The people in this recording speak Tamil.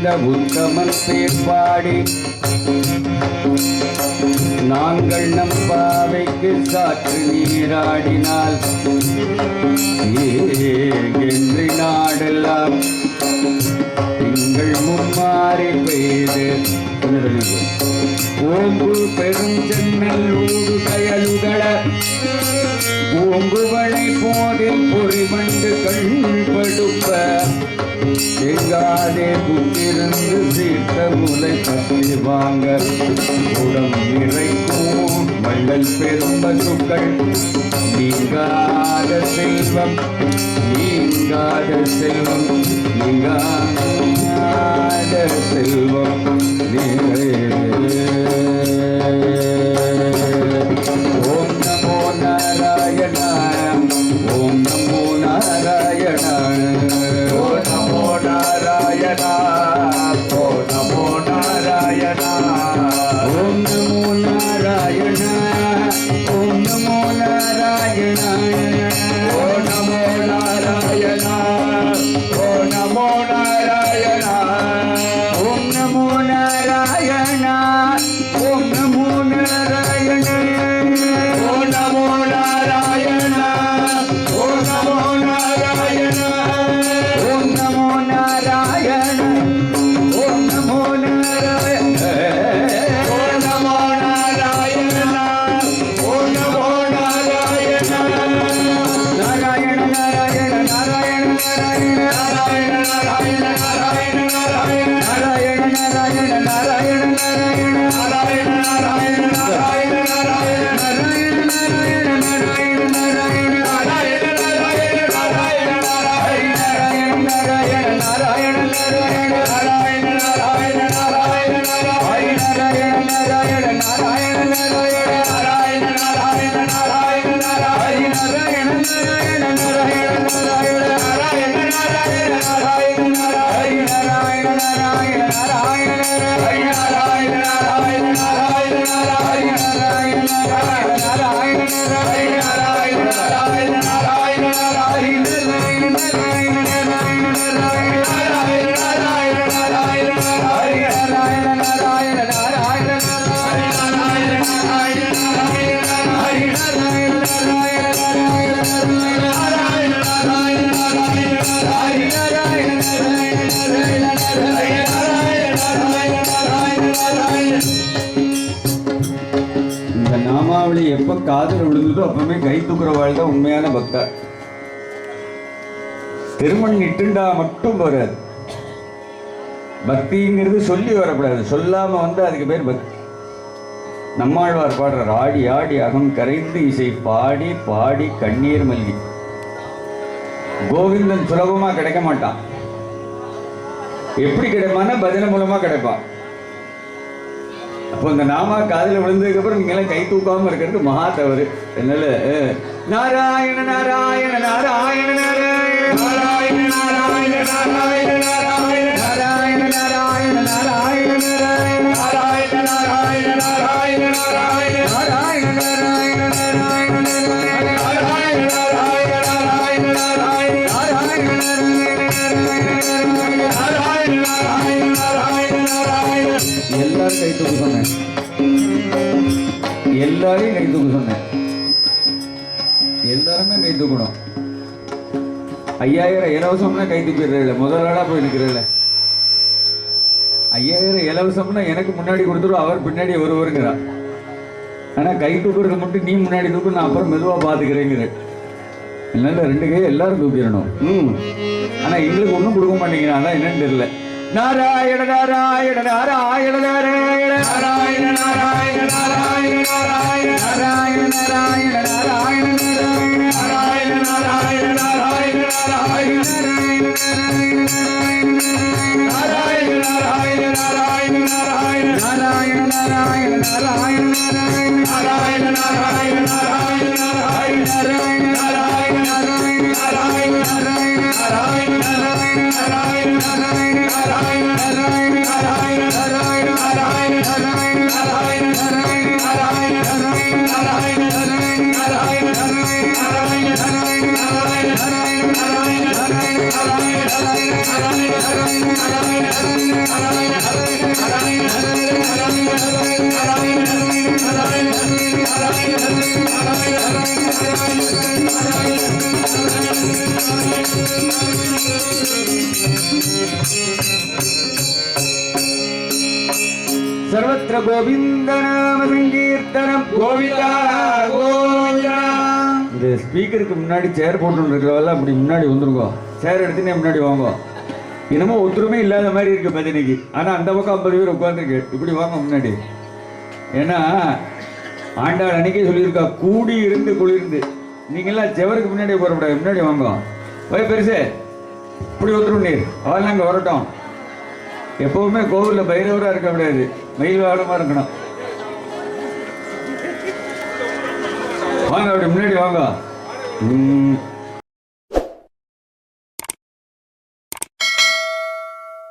உத்தமன் பேர் பாடி நாங்கள் நம் பாவைக்கு சாற்று நீராடினால் என்று நாடெல்லாம் திங்கள் மும்மாறி பெய்து ஓம்பு பெரும் சென்னல் ஊடு கயலுகள ஓம்புவளை போதில் பொறிமண்டு கண்படுப்ப எங்காதே புத்திருந்து சீர்த்த முலை பற்றி வாங்க உடம் நிறைக்கும் வள்ளல் பெரும்பசுக்கள் நீங்காத செல்வம் நீங்காத செல்வம் நீங்காத செல்வம் ஓம் நமோ நாராயண ஓம் நமோ நாராயண ஓம் நமோ நாராயண ஓம் நமோ நாராயண ஓம் நமோ நாராயண ஓம் நமோ நாராயண ஓம் நமோ நாராயண ஓம் நமோ நாராயண ஓம் நமோ நாராயண ஓம் நமோ நாராயண ஓம் நமோ நாராயண ஓம் நமோ நாராயண ஓம் நமோ நாராயண ஓம் நமோ நாராயண ஓம் நமோ நாராயண ஓம் நமோ நாராயண நாராயண நாராயண நாராயண நாராயண நாராயண நாராயண நாராயண நாராயண நாராயண நாராயண நாராயண நாராயண நாராயண இந்த நாமாவளி எப்ப காதல் விழுந்ததோ அப்பவுமே கை தூக்குறவாள் தான் உண்மையான பக்தர். திருமண் இட்டுண்டா மட்டும் வராது. பக்திங்கிறது சொல்லி வரக்கூடாது, சொல்லாம வந்து அதுக்கு பேர் பக்தி. நம்மாழ்வார் பாடுறார், ஆடி ஆடி அகம் கரைந்து இசை பாடி பாடி கண்ணீர் மல்கி. கோவிந்தன் சுலபமா கிடைக்க மாட்டான். எப்படி கிடைப்பான்னா பஜனை மூலமா கிடைப்பான். அப்போ இந்த நாமா காதில் விழுந்ததுக்கு அப்புறம் நீங்க எல்லாம் கை தூக்காம இருக்கிறது மகா தவறு. அதனால நாராயண நாராயண நாராயண நாராயண நாராயண நாராயண நாராயண நாராயண நாராயண நாராயண நாராயண நாராயண நாராயண நாராயண நாராயண நாராயண நாராயண நாராயண எல்லாரும் கை தூக்க சொன்னேன், எல்லாரையும் கை தூக்க சொன்னேன். எல்லாருமே கை தூக்கணும். 5000 இலவசம்னா கை தூக்கிடுறல, முதல் ஆளா போய் நிற்கிறல. 5000 இலவசம்னா எனக்கு முன்னாடி கொடுத்துரும், அவர் பின்னாடி வருவாருங்கிறார். ஆனா கை தூக்குறது மட்டும் நீ முன்னாடி தூக்கு, நான் அப்புறம் மெதுவா பாத்துக்கிறேங்கிற. அதனால 2 கை எல்லாரும் தூக்கிடணும். ஆனா எங்களுக்கு ஒன்றும் கொடுக்க மாட்டேங்கிறான், என்னன்னு தெரியல. நாராயண நாராயண நாராயண நாராயண நாராயண நாராயண நாராயண நாராயண நாராயண நாராயண நாராயண நாராயண நாராயண நாராயண நாராயண நாராயண सर्वत्र गोविंद नाम संकीर्तனம் கோவிந்தா கோவிந்தா. இந்த ஸ்பீக்கருக்கு முன்னாடி சேர் போட்டு இருக்கிறவெல்லாம் அப்படி முன்னாடி வந்துருங்க. சேர் எடுத்துனே முன்னாடி வாங்க. என்னமோ ஒத்துருமே இல்லாத மாதிரி இருக்கு பஜனைக்கு. ஆனா அந்த பக்கம் 50 பேர் உட்காந்துருக்கு. இப்படி வாங்க முன்னாடி. ஏன்னா ஆண்டாள் அன்னைக்கே சொல்லியிருக்கா, கூடி இருந்து குளிர்ந்து. நீங்கெல்லாம் செவருக்கு முன்னாடி போறக்கூடாது, முன்னாடி வாங்க. போய் பெருசு இப்படி ஒத்துரும் நீர் அவெல்லாம் அங்கே வரட்டும். எப்பவுமே கோவிலில் பைரவராக இருக்க முடியாது, மயில் வாகனமாக இருக்கணும். வாங்க அப்படி முன்னாடி வாங்க.